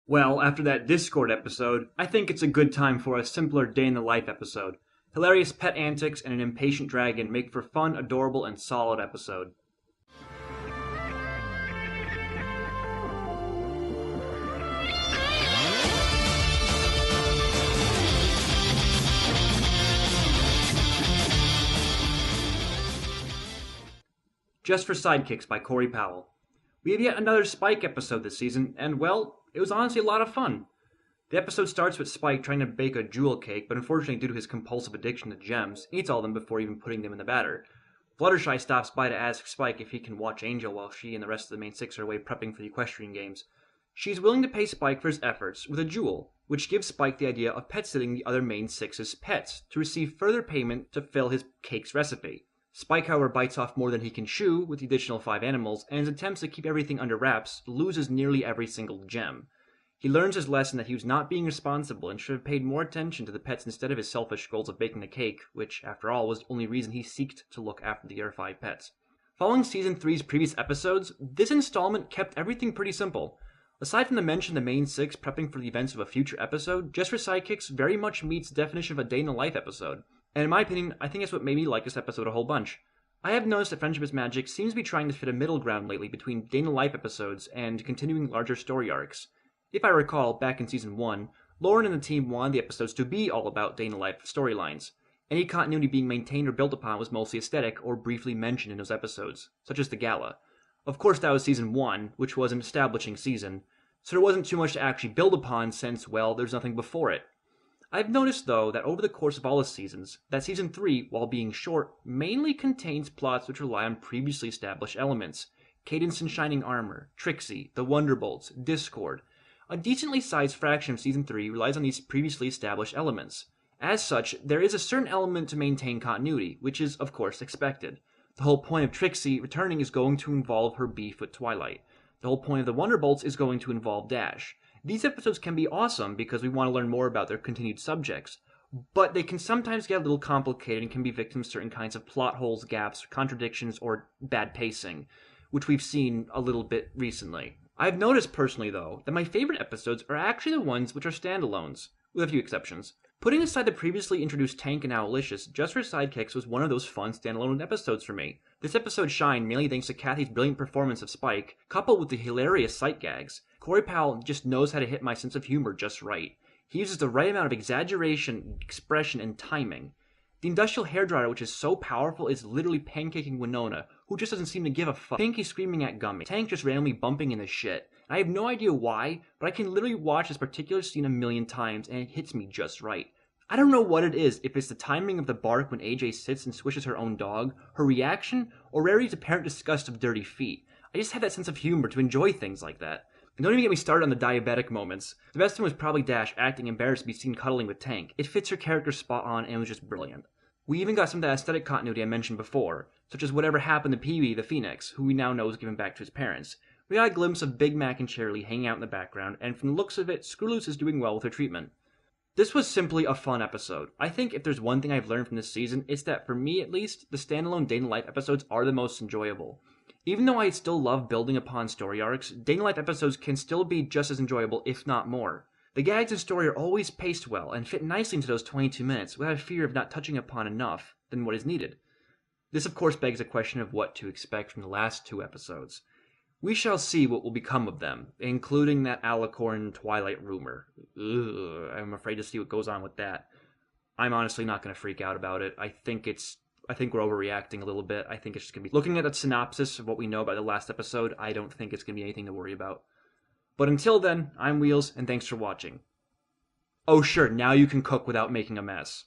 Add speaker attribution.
Speaker 1: Well, after that Discord episode, I think it's a good time for a simpler day in the life episode. Hilarious pet antics and an impatient dragon make for fun, adorable, and solid episode. Just for Sidekicks by Powell. We have yet another Spike episode this season, and well, it was honestly a lot of fun. The episode starts with Spike trying to bake a jewel cake, but unfortunately, due to his compulsive addiction to gems, eats all of them before even putting them in the batter. Fluttershy stops by to ask Spike if he can watch Angel while she and the rest of the main six are away prepping for the equestrian games. She's willing to pay Spike for his efforts with a jewel, which gives Spike the idea of pet sitting the other main six's pets to receive further payment to fill his cake's recipe. Spike, however, bites off more than he can chew with the additional 5 animals, and his attempts to keep everything under wraps loses nearly every single gem. He learns his lesson that he was not being responsible and should have paid more attention to the pets instead of his selfish goals of baking the cake, which, after all, was the only reason he seeked to look after the other 5 pets. Following Season 3's previous episodes, this installment kept everything pretty simple. Aside from the mention of the main 6 prepping for the events of a future episode, Just for Sidekicks very much meets the definition of a day in the life episode. And in my opinion, I think that's what made me like this episode a whole bunch. I have noticed that Friendship is Magic seems to be trying to fit a middle ground lately between day in the life episodes and continuing larger story arcs. If I recall, back in Season 1, Lauren and the team wanted the episodes to be all about day in the life storylines. Any continuity being maintained or built upon was mostly aesthetic or briefly mentioned in those episodes, such as the gala. Of course, that was Season 1, which was an establishing season, so there wasn't too much to actually build upon since, well, there's nothing before it. I've noticed, though, that over the course of all the seasons, that Season 3, while being short, mainly contains plots which rely on previously established elements. Cadence and Shining Armor, Trixie, the Wonderbolts, Discord. A decently sized fraction of Season 3 relies on these previously established elements. As such, there is a certain element to maintain continuity, which is, of course, expected. The whole point of Trixie returning is going to involve her beef with Twilight. The whole point of the Wonderbolts is going to involve Dash. These episodes can be awesome because we want to learn more about their continued subjects, but they can sometimes get a little complicated and can be victims to certain kinds of plot holes, gaps, contradictions, or bad pacing, which we've seen a little bit recently. I've noticed personally, though, that my favorite episodes are actually the ones which are standalones, with a few exceptions. Putting aside the previously introduced Tank and Owlicious, Just for Sidekicks was one of those fun standalone episodes for me. This episode shined mainly thanks to Kathy's brilliant performance of Spike, coupled with the hilarious sight gags. Powell just knows how to hit my sense of humor just right. He uses the right amount of exaggeration, expression, and timing. The industrial hairdryer, which is so powerful, is literally pancaking Winona, who just doesn't seem to give a fuck. Pinky screaming at Gummy. Tank just randomly bumping into shit. I have no idea why, but I can literally watch this particular scene a million times, and it hits me just right. I don't know what it is, if it's the timing of the bark when AJ sits and swishes her own dog, her reaction, or Rarity's apparent disgust of dirty feet. I just have that sense of humor to enjoy things like that. And don't even get me started on the diabetic moments. The best one was probably Dash acting embarrassed to be seen cuddling with Tank. It fits her character spot on and it was just brilliant. We even got some of that aesthetic continuity I mentioned before, such as whatever happened to Pee-wee the Phoenix, who we now know is given back to his parents. We got a glimpse of Big Mac and Shirley hanging out in the background, and from the looks of it, Screwloose is doing well with her treatment. This was simply a fun episode. I think if there's one thing I've learned from this season, it's that for me at least, the standalone Day in the Life episodes are the most enjoyable. Even though I still love building upon story arcs, Day in the Life episodes can still be just as enjoyable, if not more. The gags and story are always paced well and fit nicely into those 22 minutes without a fear of not touching upon enough than what is needed. This of course begs a question of what to expect from the last 2 episodes. We shall see what will become of them, including that Alicorn Twilight rumor. I'm afraid to see what goes on with that. I'm honestly not going to freak out about it. I think we're overreacting a little bit. I think it's just going to be... Looking at the synopsis of what we know about the last episode, I don't think it's going to be anything to worry about. But until then, I'm Wheels, and thanks for watching. Oh sure, now you can cook without making a mess.